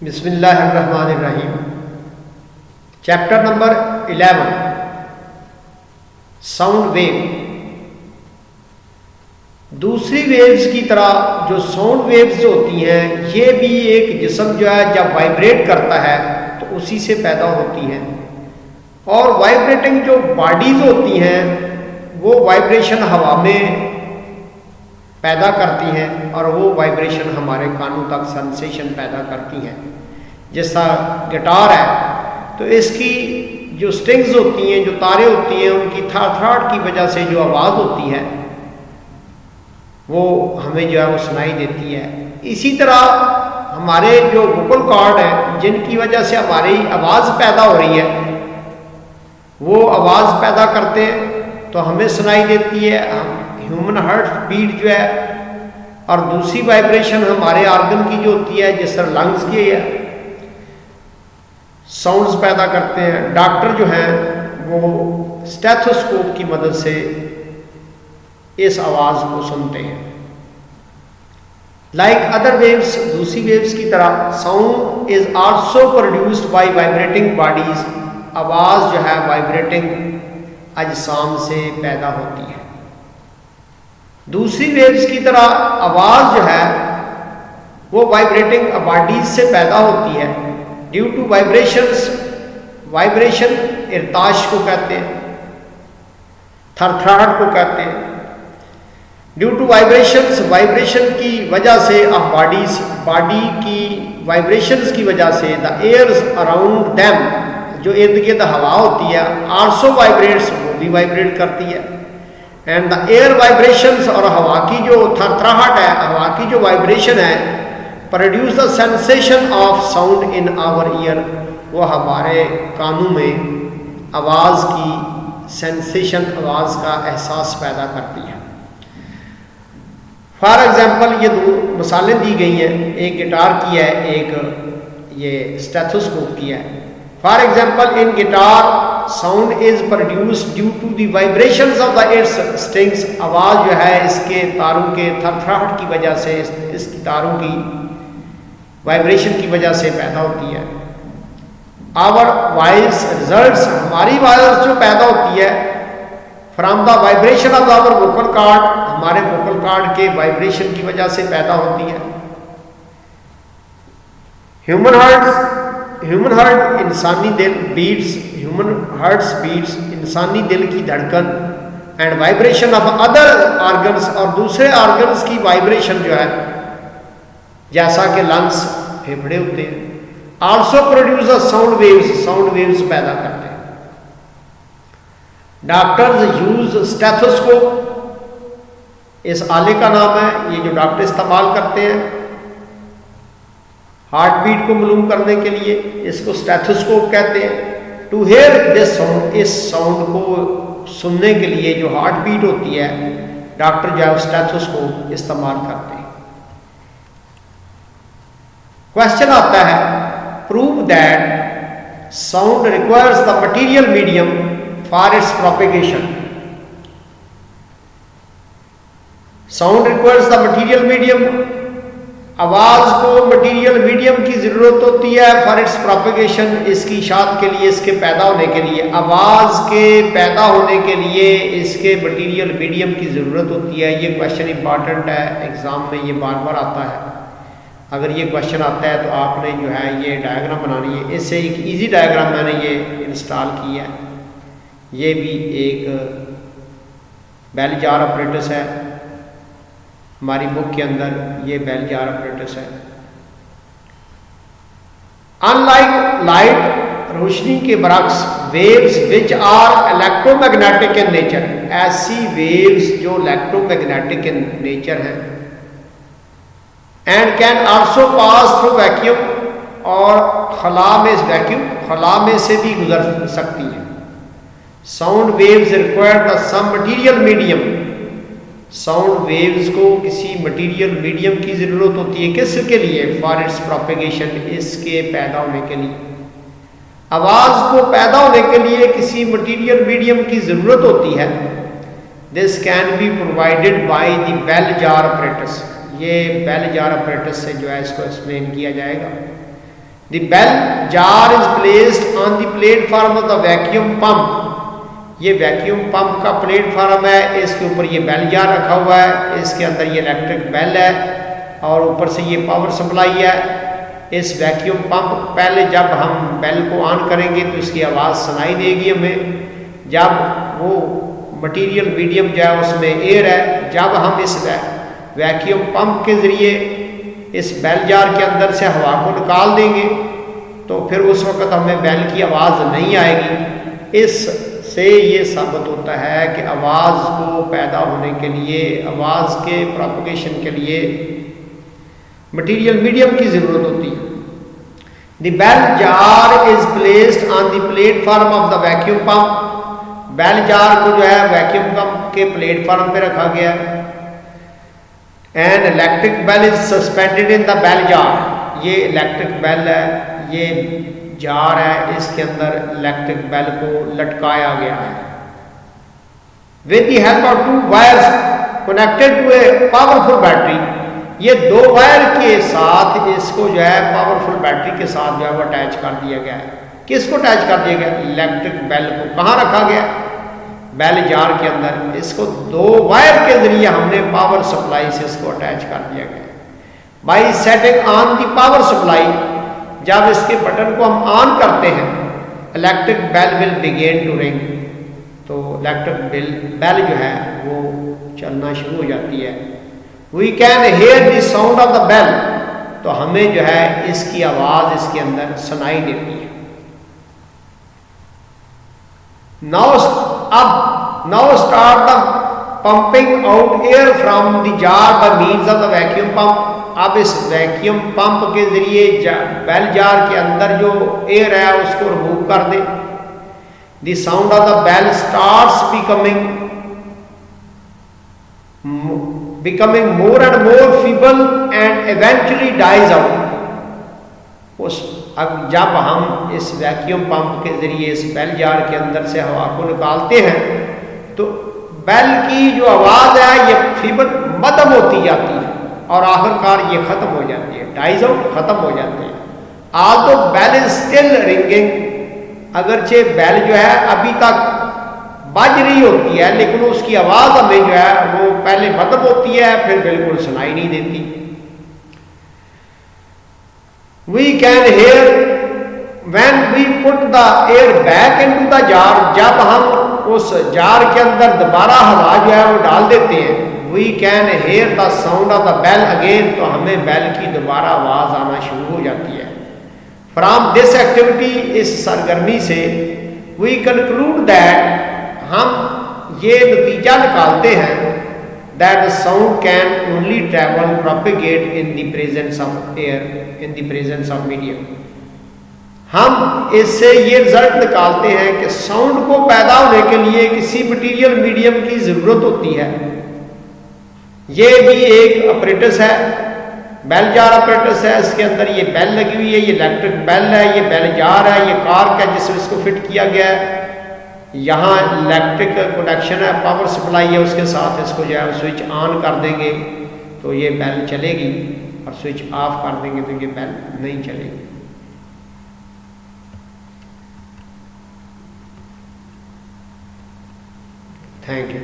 बिस्मिल्लाहिर्रहमानिर्रहीम। Chapter number 11 sound wave. दूसरी waves की तरह जो साउंड वेव्स होती हैं ये भी एक जिस्म जो है जब वाइब्रेट करता है तो उसी से पैदा होती हैं, और वाइब्रेटिंग जो बॉडीज होती हैं वो वाइब्रेशन हवा में पैदा करती हैं और वो वाइब्रेशन हमारे कानों तक सेंसेशन पैदा करती हैं। जैसा गिटार है तो इसकी जो स्ट्रिंग्स होती हैं, जो तारे होती हैं, उनकी थड़थड़ाहट की वजह से जो आवाज़ होती है वो हमें जो है वो सुनाई देती है। इसी तरह हमारे जो वोकल कॉर्ड है जिनकी वजह से हमारी आवाज़ पैदा हो रही है वो आवाज़ पैदा करते हैं तो हमें सुनाई देती है। ह्यूमन हार्ट बीट जो है, और दूसरी वाइब्रेशन हमारे आर्गन की जो होती है जिस तरह लंग्स की है साउंड्स पैदा करते हैं। डॉक्टर जो हैं वो स्टेथोस्कोप की मदद से इस आवाज़ को सुनते हैं। लाइक अदर वेव्स, दूसरी वेव्स की तरह sound is also produced by vibrating bodies. आवाज़ जो है वाइब्रेटिंग अजसाम से पैदा होती है। दूसरी वेव्स की तरह आवाज़ जो है वो वाइब्रेटिंग बॉडीज से पैदा होती है ड्यू टू वाइब्रेशंस। वाइब्रेशन इरताश को कहते हैं, थरथराहट को कहते हैं। ड्यू टू वाइब्रेशंस, वाइब्रेशन की वजह से बॉडी की वाइब्रेशंस की वजह से द एयर्स अराउंड देम, जो इर्द गिर्द हवा होती है, आल्सो वाइब्रेट्स, वो भी वाइब्रेट करती है। एंड द एयर वाइब्रेशंस, और हवा की जो थरथराहट है, हवा की जो वाइब्रेशन है, produce the sensation of sound in our ear, वो हमारे कानों में आवाज़ की सेंसेशन, आवाज़ का एहसास पैदा करती है। फॉर एग्जाम्पल ये दो मिसालें दी गई हैं, एक गिटार की है, एक ये स्टेथोस्कोप की है। For example in guitar sound is produced due to the vibrations of the its strings. आवाज़ जो है इसके तारों के थरथराहट की वजह से, इसकी तारों की वाइब्रेशन की वजह से पैदा होती है। आवर वॉइस रिजल्ट्स, हमारी वॉइस जो पैदा होती है from the vibration of our vocal cord, हमारे वोकल कॉर्ड के वाइब्रेशन की वजह से पैदा होती है। ह्यूमन हार्ट इंसानी दिल बीट्स, ह्यूमन हार्ट्स बीट्स, इंसानी दिल की धड़कन। And vibration of other organs, और दूसरे ऑर्गन्स की वाइब्रेशन जो है जैसा कि लंग्स, फेफड़े होते हैं, आल्सो प्रोड्यूस साउंड वेव्स पैदा करते हैं। डॉक्टर्स यूज स्टेथोस्कोप, इस आले का नाम है, ये जो डॉक्टर इस्तेमाल करते हैं हार्ट बीट को मालूम करने के लिए, इसको स्टेथोस्कोप कहते हैं। टू हेयर दिस साउंड, इस साउंड को सुनने के लिए जो हार्ट बीट होती है, डॉक्टर जो है स्टेथोस्कोप इस्तेमाल करते हैं। क्वेश्चन आता है, prove that sound requires the material medium for its propagation. Sound requires the material medium, आवाज़ को मटीरियल मीडियम की ज़रूरत होती है फॉर इट्स प्रोपेगेशन, इसकी इशाअत के लिए, इसके पैदा होने के लिए। आवाज़ के पैदा होने के लिए इसके मटीरियल मीडियम की ज़रूरत होती है। ये क्वेश्चन इंपॉर्टेंट है, एग्ज़ाम में ये बार बार आता है। अगर ये क्वेश्चन आता है तो आपने जो है ये डायग्राम बनानी है। इससे एक इजी डायग्राम मैंने ये इंस्टॉल की है। ये भी एक बेल जार ऑपरेटस है, हमारी बुक के अंदर ये बेल जार ऑपरेटस है। अनलाइक लाइट, रोशनी के बरक्स, waves which are electromagnetic in nature, ऐसी वेव्स जो इलेक्ट्रोमैग्नेटिक इन नेचर हैं। And can also pass through vacuum, और खला में, वैक्यूम खला में से भी गुजर सकती है। Sound waves require the some material medium, sound waves को किसी मटीरियल मीडियम की ज़रूरत होती है। किसके लिए? फॉर इट्स प्रोपेगेशन, इसके पैदा होने के लिए। आवाज़ को पैदा होने के लिए किसी मटीरियल मीडियम की ज़रूरत होती है। This can be provided by the bell jar apparatus, ये बेल जार ऑपरेटस से जो है इसको एक्सप्लेन किया जाएगा। The bell jar is placed on the platform of the vacuum pump. ये वैक्यूम पंप का प्लेटफॉर्म है, इसके ऊपर ये बेल जार रखा हुआ है, इसके अंदर ये इलेक्ट्रिक बेल है और ऊपर से ये पावर सप्लाई है। इस वैक्यूम पंप पहले जब हम बेल को ऑन करेंगे तो इसकी आवाज़ सुनाई देगी हमें। जब वो मटेरियल मीडियम जो है उसमें एयर है, जब हम इस वैक्यूम पंप के ज़रिए इस बेल जार के अंदर से हवा को निकाल देंगे तो फिर उस वक्त हमें बेल की आवाज़ नहीं आएगी। इससे ये साबित होता है कि आवाज़ को पैदा होने के लिए, आवाज़ के प्रोपगेशन के लिए मटेरियल मीडियम की ज़रूरत होती है। The bell jar is placed on the platform of the vacuum pump. Bell jar को जो है वैक्यूम पंप के प्लेटफॉर्म पे रखा गया। And electric bell is suspended in the bell jar. ये इलेक्ट्रिक बेल है, ये जार है, इसके अंदर इलेक्ट्रिक बेल को लटकाया गया है। With the help of 2 wires connected to a powerful battery. ये 2 वायर के साथ इसको जो है पावरफुल बैटरी के साथ जो है वो अटैच कर दिया गया है। किसको अटैच कर दिया गया? इलेक्ट्रिक बेल को। कहाँ रखा गया? बेल जार के अंदर। इसको 2 वायर के जरिए हमने पावर सप्लाई से इसको अटैच कर दिया गया। By setting on the power supply, जब इसके बटन को हम ऑन करते हैं, electric bell will begin to ring. तो इलेक्ट्रिक बेल जो है वो चलना शुरू हो जाती है। We can hear the sound of the bell. तो हमें जो है इसकी आवाज़ इसके अंदर सुनाई देती है। Now start the pumping out air from the jar bye means of the vacuum pump. अब इस वैक्यूम पंप के जरिए बेल जार के अंदर जो एयर है उसको रिमूव कर दे। The sound of the bell starts becoming more and more feeble and eventually dies out। अब जब हम इस वैक्यूम पंप के जरिए इस बेल जार के अंदर से हवा को निकालते हैं तो बेल की जो आवाज़ है ये फीबल मध्यम होती जाती है और आखिरकार ये ख़त्म हो जाती है, डाइज आउट, ख़त्म हो जाती है। Although bell is still ringing, अगरचे बेल जो है अभी तक बज रही होती है लेकिन उसकी आवाज़ हमें जो है वो पहले मध्यम होती है फिर बिल्कुल सुनाई नहीं देती। We can hear when we put the air back into the jar। जब हम उस जार के अंदर दोबारा हवा जो है वो डाल देते हैं, we can hear the sound of the bell again। तो हमें बेल की दोबारा आवाज़ आना शुरू हो जाती है। From this activity, इस सरगर्मी से we conclude that, हम ये नतीजा निकालते हैं that the sound can only travel propagate in the presence of air, in the presence of medium। हम इससे ये रिजल्ट निकालते हैं कि साउंड को पैदा होने के लिए किसी मटीरियल मीडियम की ज़रूरत होती है। ये भी एक अपरेटस है, बेल जार अपरेटस है। इसके अंदर ये बेल लगी हुई है, ये इलेक्ट्रिक बेल है, ये बेल जार है, ये कार्क है जिसमें इसको फिट किया गया है। यहाँ इलेक्ट्रिक कनेक्शन है, पावर सप्लाई है, उसके साथ इसको जो है स्विच ऑन कर देंगे तो ये बेल चलेगी और स्विच ऑफ कर देंगे तो ये बेल नहीं चलेगी। Thank you.